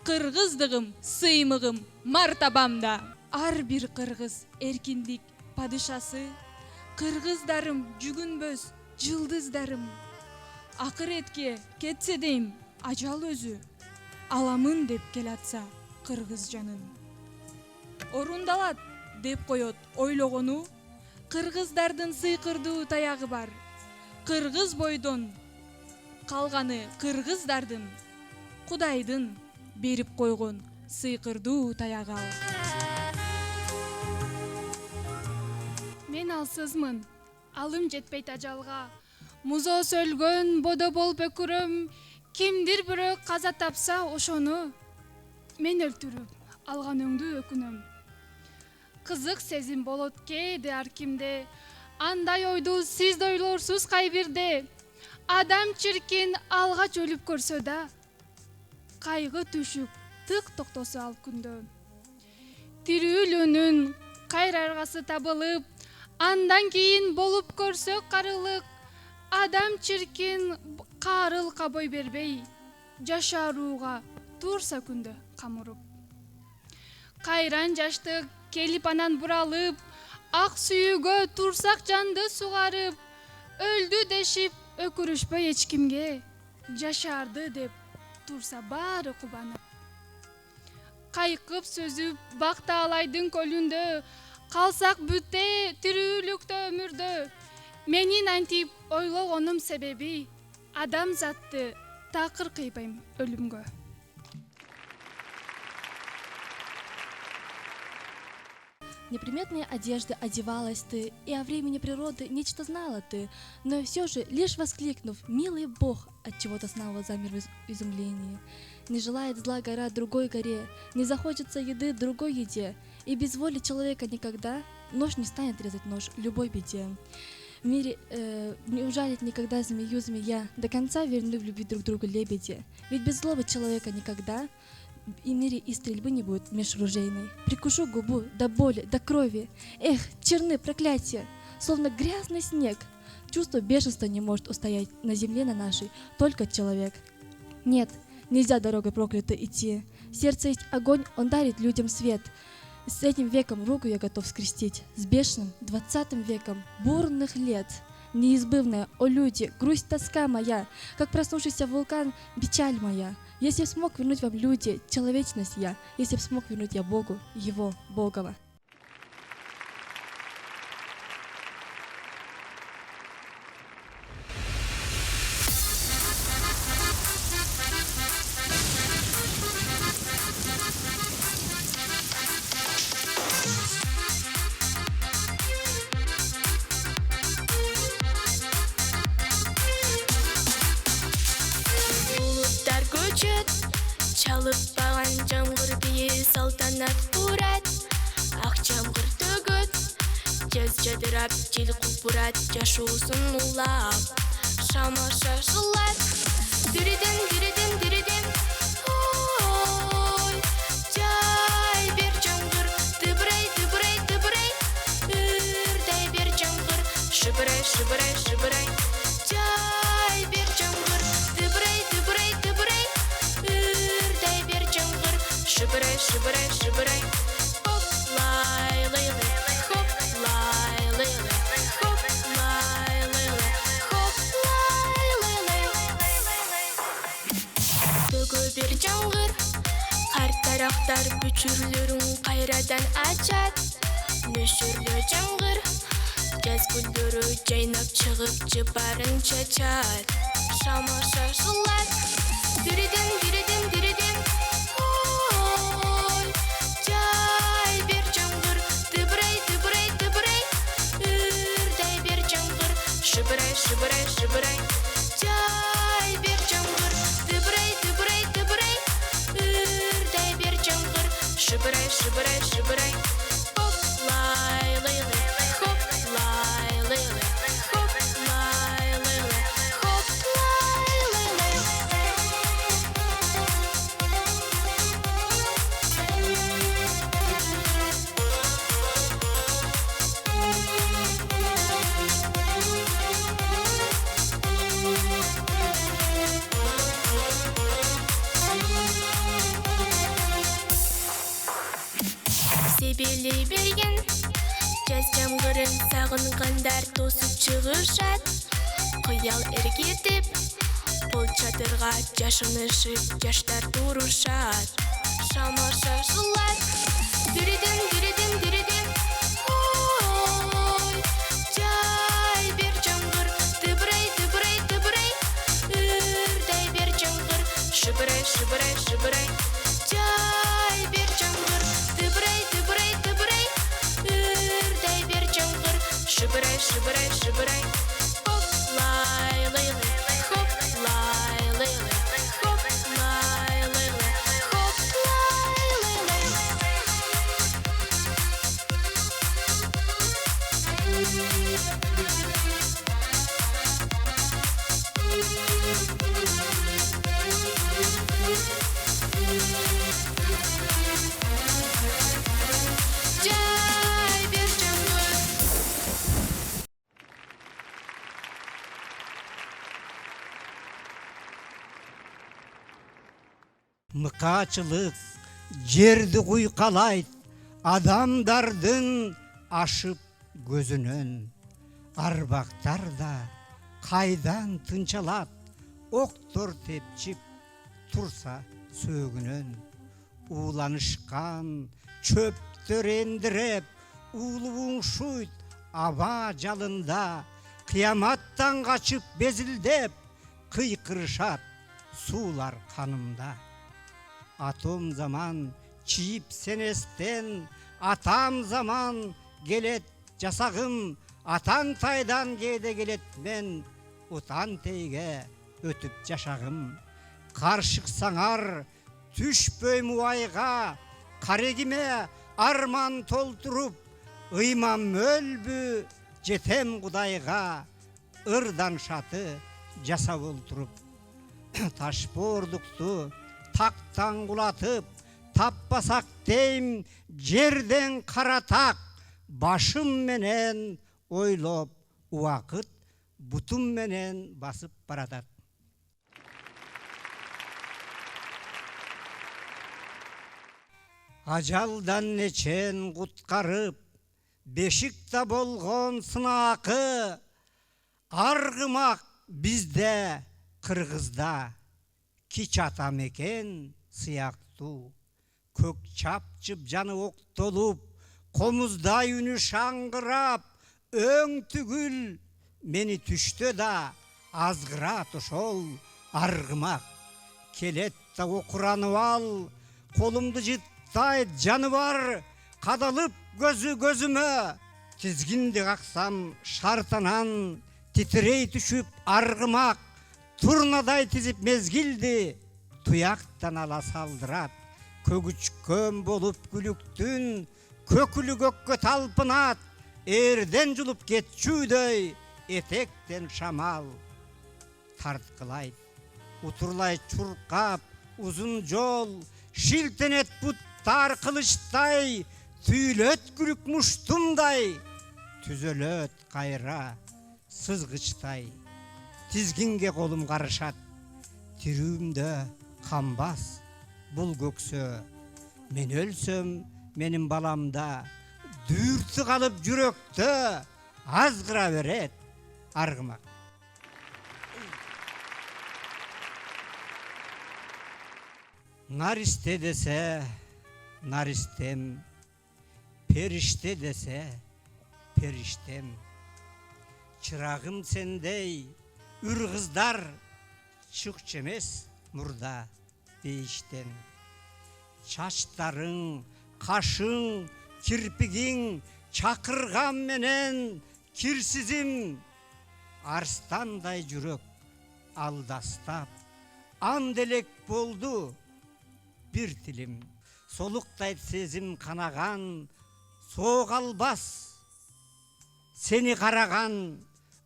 Кыргыздыгым, сыймыгым, мартабамда. Ар бир кыргыз эркиндик падышасы, кыргыздарым жүгүнбөс жылдыздарым. Акыретке кетсе дейм, ажал өзү, аламын деп келатса кыргыз жанын. Орундалат деп коет ойлогону, кыргыздардын сыйкырдуу таягы бар. Кыргыз бойдон калганы кыргыздардын, Кудайдын берип койгон сыйкырдуу таягы ал. Мен алсызмын, алым жетпейт ажалга. Музоосу өлгөн бодо болуп өкүрөм, кимдир бирөө каза тапса ошону мен өлтүрүп алганыңды өкүнөм. Кызык сезим болот кээде ар кимде, андай ойду сиз да ойлорсуз кайбирде. Адам чиркин алгач өлүп көрсө да, кайгы түшүк тык токтосо ал күндө. Тирүүлүүнүн кайраргасы табылып, андан кийин болуп көрсө карылык. Адам чиркин каарылыкка бой бербей, жашарууга турса күндө камырып. Кайран жаштык келип анан буралып, ак сүйүүгө турсак жанды сугарып, өлдү дешип өкүрүшпөй эч кимге, жашарды деп турса баары кубанып. Кайкып сөзүп бак таалайдын көлүндө, калсак бүтө тирүүлүктө өмүрдө. Менин антип ойлогонум себеби, адам затты такыр кыйбайм өлүмгө. Неприметные одежды одевалась ты, и о времени природы нечто знала ты, но все же, лишь воскликнув, «Милый Бог», от чего-то снова замер в изумлении. Не желает зла гора другой горе, не захочется еды другой еде, и без воли человека никогда нож не станет резать нож любой беде. В мире не ужалит никогда змею змея, до конца верны в любви друг другу лебеди, ведь без злого человека никогда и в мире и стрельбы не будет межружейной. Прикушу губу до боли, до крови. Эх, черны проклятия, словно грязный снег. Чувство бешенства не может устоять на земле на нашей, только человек. Нет, нельзя дорогой проклятой идти. В сердце есть огонь, он дарит людям свет. С этим веком руку я готов скрестить, с бешеным 20 веком бурных лет. Неизбывная, о люди, грусть, тоска моя, как проснувшийся вулкан, печаль моя. Если б смог вернуть вам, люди, человечность я, если б смог вернуть я Богу, Его, Богова. салтанат курат, ак жамгыр төгөт, жаз жадырап, жел купурат, жашоосун улап, шама шашылат, дириден, дириден, дириден, ой, жай бер жамгыр, тыбырай, тыбырай, тыбырай, үрдай бер жамгыр, шыбырай, шыбырай, шыбырай, жай бер жамгыр, тыбырай, тыбырай, тыбырай, үрдай бер жамгыр, шыбырай, шыбырай, шыбырай, хоп, лай, лай, лай, хоп, лай, лай, лай, хоп, лай, лай, лай, хоп, лай, лай, лай. Төгө бер жамгыр, кар тарактар бүчүрлөрүн кайрадан ачат, нөшүрлө жамгыр, жаз гүлдөрү жайнап чыгып жыпарын чачат, шама шашылат, дириден, дириден, дириден, ой, жай бер жамгыр, тыбырай, тыбырай, тыбырай, үрдай бер жамгыр, шыбырай, шыбырай, шыбырай, жай бер жамгыр, тыбырай, тыбырай, тыбырай, үрдай бер жамгыр, шыбырай, шыбырай, шыбырай, хоп, лай, лай, лай, хоп, лай, лай, лай, хоп, лай, лай, лай, хоп, лай, лай, лай. Себелей берген жаз жамгырын сагынгандар тосуп чыгышат, кыял эргетип бул чатырга жашынышып жаштар турушат, шама шашылат, дириден, дириден, дириден, ой, жай бер жамгыр, тыбырай, тыбырай, тыбырай, үрдай бер жамгыр, шыбырай, шыбырай, шыбырай, жай бер жамгыр, тыбырай, тыбырай, тыбырай, үрдай бер жамгыр, шыбырай, шыбырай, шыбырай, хоп, лай, лай, лай, хоп, лай, лай, лай, хоп, лай, лай, лай, хоп, лай, лай, лай. Жай бер жамгыр. Мыкачылык жерди куйкалайт, адамдардын ашып көзүнөн, арбактар да кайдан тынчалат, октор тепчип турса сөөгүнөн, ууланышкан чөптөр эндиреп, улуу уңшуйт аба жалында, кыяматтан качып безилдеп, кыйкырышат суулар канымда. Атом заман чийип сенестен, атам заман келет жасагым, атан тайдан кээде келет мен, утан тейге өтүп жашагым. Каршыксаңар түшпөйм убайга, карегиме арман толтуруп, ыймам өлбү жетем Кудайга, ырдан шаты жасап олтуруп. Ташбоордукту тактан кулатып, таппасак дейм жерден каратак, башым менен ойлоп убакыт бутум менен басып баратат. Ажалдан нечен куткарып, бешикте болгон сынакы, аргымак бизде Кыргызда, кич ата мекен сыяктуу, көк чапчып жаны октолуп, комуздай үнү шаңгырап, өң түгүл мени түштө да азгырат ошол аргымак. Келет да окуранып ал, колумду жыттайт жаны бар, кадалып көзү көзүмө, тизгинди каксам шартанан, титирей түшүп аргымак, турнадай тизип мезгилди, туяктан ала салдырат, көгүчкөн болуп күлүктүн көкүлү көккө талпынат, эрден жулуп кетчүүдөй этектен шамал тарткылайт. Утурлай чуркап узун жол, шилтенет буттар кылычтай, түйүлөт күлүк муштумдай, түзөлөт кайра сызгычтай. Тизгинге колум карышат, тирүүмдө камбас бул көксө. Мен өлсөм, менин баламда дүүртү калып жүрөктө азгыра берет аргымак. Наристе десе наристем, периште десе периштем. Чырагым сендей үр кыздар чыкчу эмес мурда бейиштен. Чачтарың, кашың, кирпигиң чакырган менен кирсизим. Арстандай жүрөк алдастап, анделек болду бир тилим. Солуктайт сезим канаган, соок албас сени караган.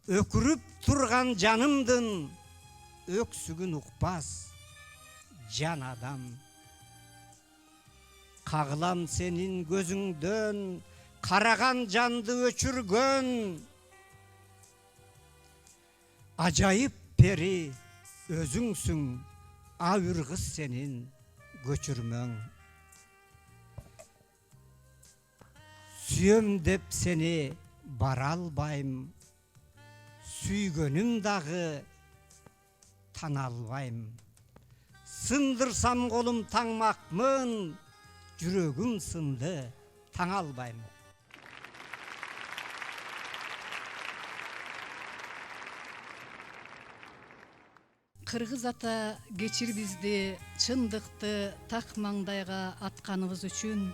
Өкүрүп турган жанымдын өксүгүн укпас жан адам. Кагылам сенин көзүңдөн караган жанды өчүргөн. Ажайып пери өзүңсүң, абыр кыз сенин көчүрмөң. Сүйөм деп сени бара албайм, сүйгөнүм дагы тана албайм. Сындырсам колум таңмакмын, жүрөгүм сынды таң албайм. Кыргыз ата кечир бизди, чындыкты так маңдайга атканыбыз үчүн,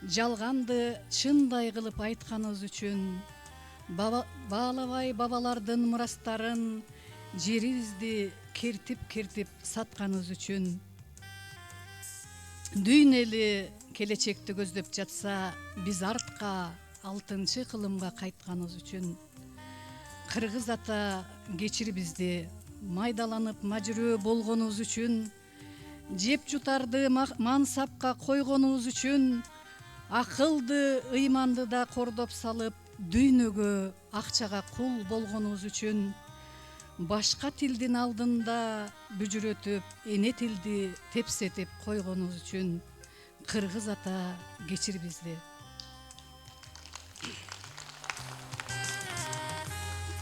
жалганды чындай кылып айтканыбыз үчүн, баалабай бабалардын мурастарын жерибизди кертип сатканыбыз үчүн, дүйн эли келечекти көздөп жатса, биз артка 6 кылымга кайтканыбыз үчүн, кыргыз ата кечир бизди, майдаланып мажүрөө болгонубуз үчүн, жеп жутарды мансапка койгонубуз үчүн, акылды, ыйманды да кордоп салып, дүйнөгө, акчага кул болгонубуз үчүн, башка тилдин алдында бүжүрөтүп, эне тилди тепсетип койгонубуз үчүн, кыргыз ата кечир бизди.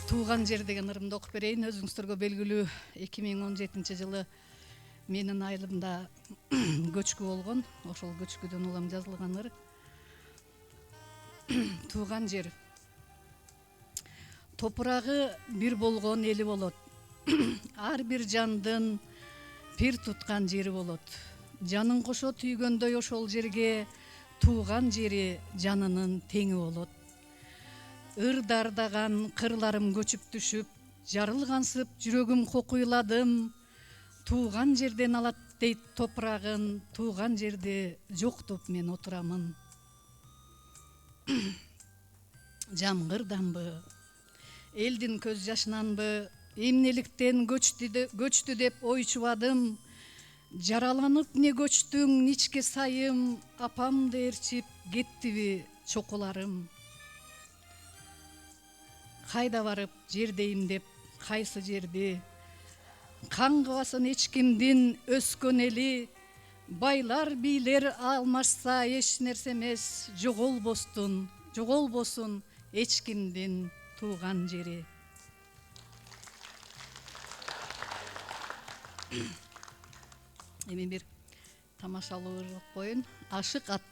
Тууган жер деген ырымды окуп берейин. Өзүңүздөргө белгилүү 2017 жылы менин айылымда көчкү болгон. Ошол көчкүдөн улам жазылган ыр. Тууган жер. Топурагы бир болгон эли болот. Ар бир жандын пир туткан жери болот. Жанын кошо түйгөндөй ошол жерге тууган жери жанынын теңи болот. Ыр дардаган кырларым көчүп түшүп, жарылгансып жүрөгүм кокуйладым. Тууган жерден алат дейт топурагын, тууган жерде жоктоп мен отурамын. Жамгырданбы, элдин көз жашынанбы, эмнеликтен көчтү деп ойчубадым. Жараланып не көчтүң ничке сайым, апамды ээрчип кеттиби чокуларым. Кайда барып жердейм деп, кайсы жерди, каңгыбасын эчкимдин өскөн эли, байлар бийлер алмашса эч нерсе эмес, жоголбосун эчкимдин тууган жери. Эми бир тамашалуу ыр коюн. Ашык ат.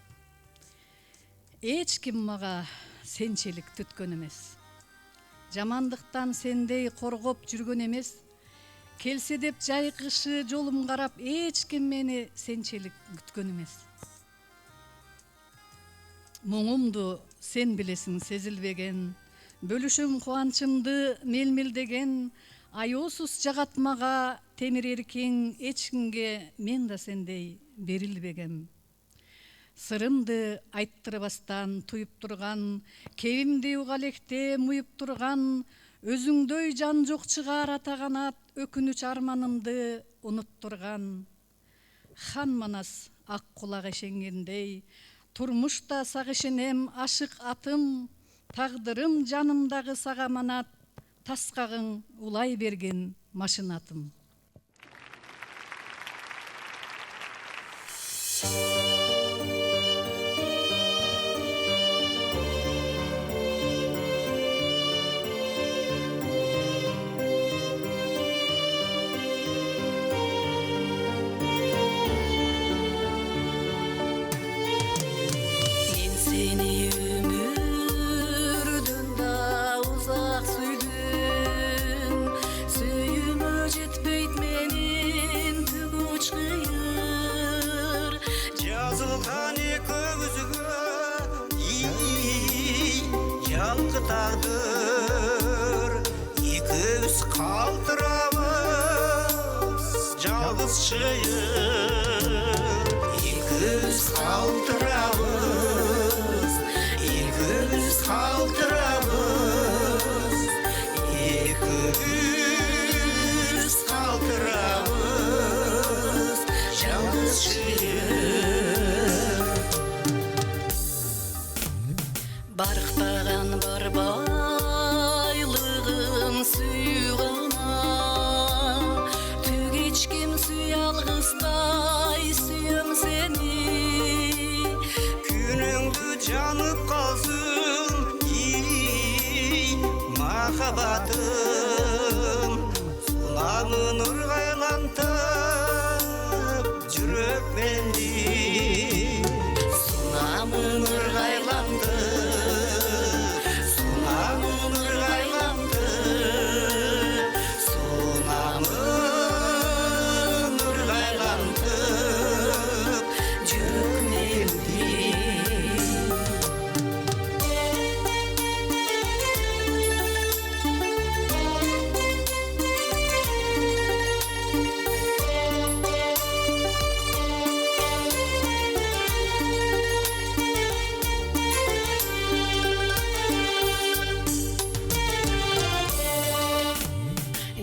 Эч ким мага сенчелик түткөн эмес. Жамандыктан сендей коргоп жүргөн эмес. Келсе деп жайкышы жолум карап, эч ким мени сенчелик күткөн эмес. Моңумду сен билесиң сезилбеген, бөлүшөм кубанчымды мелмелдеген, аяосуз жагат мага темир эркиң, эч кимге мен да сендей берилбегем. Сырымды айттырбастан туюп турган, кебимди угалекте муюп турган, өзүңдөй жан жок чыгар ата канат, өкүнүч арманымды унуттурган. Хан манас ак кулак ишенгендей, турмушта сагышенем ашык атым, тагдырым жанымдагы сага манат, таскагың улай берген машинатым. Tağdır, ikimiz kaldıramız жалғыз шыйыр. İkimiz kaldıramız, ikimiz kaldıramız, ikimiz kaldıramız жалғыз шыйыр. Барықтаған бар байлығын сүйғана, түк ешкім сүй алғыстай сүйем сені. Күніңді жанып қалсын махаббатым, сұламын ырғайлантып жүрек менді, сұламын ырғайлантып.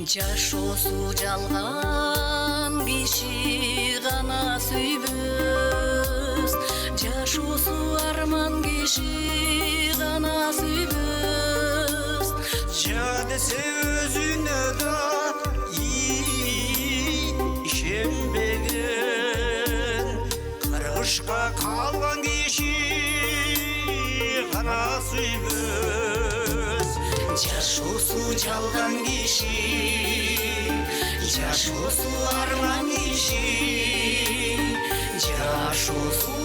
Жашоосу жалган киши гана сүйбөс, жашоосу арман киши гана сүйбөс. Жа десе өзүнө да ишенбеген, кыргышка калган киши гана сүйбөс. Жашоосу жалган киши, жашоосу арман киши, жашоосу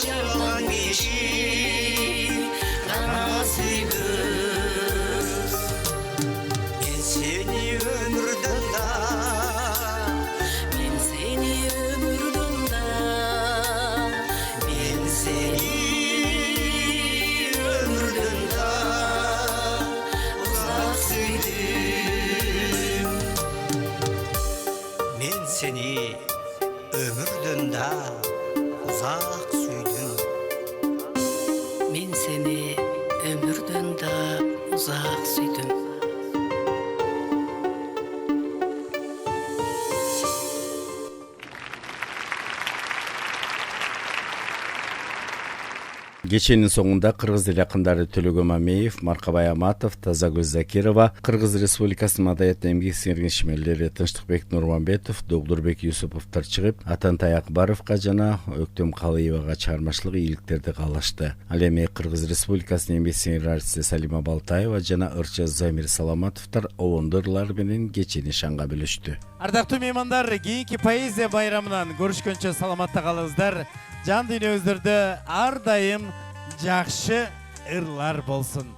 жалган киши гана сүйбөс. Мен сени өмүрдөн да, мен сени өмүрдөн да, мен сени өмүрдөн да узак сүйдүм. Мен сени өмүрдөн да узак сүйдүм. Мен сени өмүрдөн да узак сүйдүм. Кеченин соңунда кыргыз эл акындары Төлөгөн Мамеев, Маркабай Аматов, Тазагөз Закирова, Кыргыз Республикасынын маданият эмгек сиңирген ишмерлери Тынчтыкбек Нурманбетов, Догдурбек Юсуповдор чыгып, Атантай Акбаровго жана Өктөм Калыевага чыгармачылык ийгиликтерди каалашты. Ал эми Кыргыз Республикасынын эмгек сиңир артисти Салима Балтаева жана ырчы Замир Саламатовдор обондурлар менен кечени шаңга бөлүштү. Ардактуу меймандар, кийинки поэзия байрамынан көрүшкөнчө саламатта калыңыздар. Жан дүйнөңүздөрдө ар дайым жакшы ырлар болсун.